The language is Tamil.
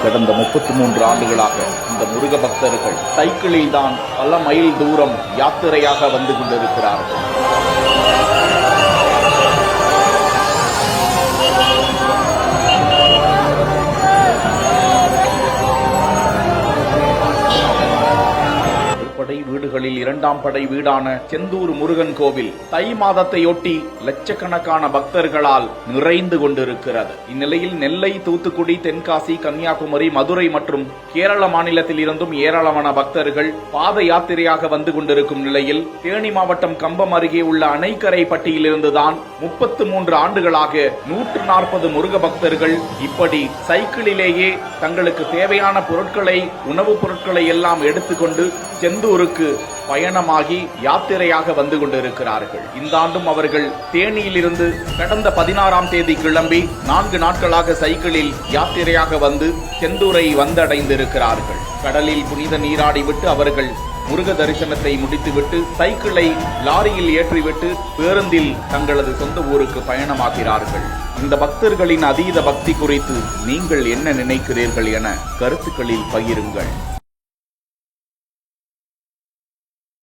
கடந்த 33 ஆண்டுகளாக இந்த முருக பக்தர்கள் சைக்கிளில் தான் பல மைல் தூரம் யாத்திரையாக வந்து கொண்டிருக்கிறார்கள். வீடுகளில் 2ஆம் படை வீடான செந்தூர் முருகன் கோவில் தை மாதத்தையொட்டி லட்சக்கணக்கான பக்தர்களால் நிறைந்து கொண்டிருக்கிறது. இந்நிலையில் நெல்லை, தூத்துக்குடி, தென்காசி, கன்னியாகுமரி, மதுரை மற்றும் கேரள மாநிலத்தில் இருந்தும் ஏராளமான பக்தர்கள் பாத யாத்திரையாக வந்து கொண்டிருக்கும் நிலையில் தேனி மாவட்டம் கம்பம் அருகே உள்ள அணைக்கரை பட்டியிலிருந்துதான் 33 ஆண்டுகளாக 140 முருக பக்தர்கள் இப்படி சைக்கிளிலேயே தங்களுக்கு தேவையான பொருட்களை, உணவுப் பொருட்களை எல்லாம் எடுத்துக்கொண்டு செந்தூருக்கு பயணமாகி யாத்திரையாக வந்து கொண்டிருக்கிறார்கள். இந்த ஆண்டும் அவர்கள் தேனியிலிருந்து கடந்த 16ஆம் தேதி கிளம்பி 4 நாட்களாக சைக்கிளில் யாத்திரையாக வந்து செந்தூரை வந்தடைந்திருக்கிறார்கள். கடலில் புனித நீராடிவிட்டு அவர்கள் முருக தரிசனத்தை முடித்துவிட்டு சைக்கிளை லாரியில் ஏற்றிவிட்டு பேருந்தில் தங்களது சொந்த ஊருக்கு பயணமாகிறார்கள். இந்த பக்தர்களின் அதீத பக்தி குறித்து நீங்கள் என்ன நினைக்கிறீர்கள் என கருத்துக்களில் பகிருங்கள்.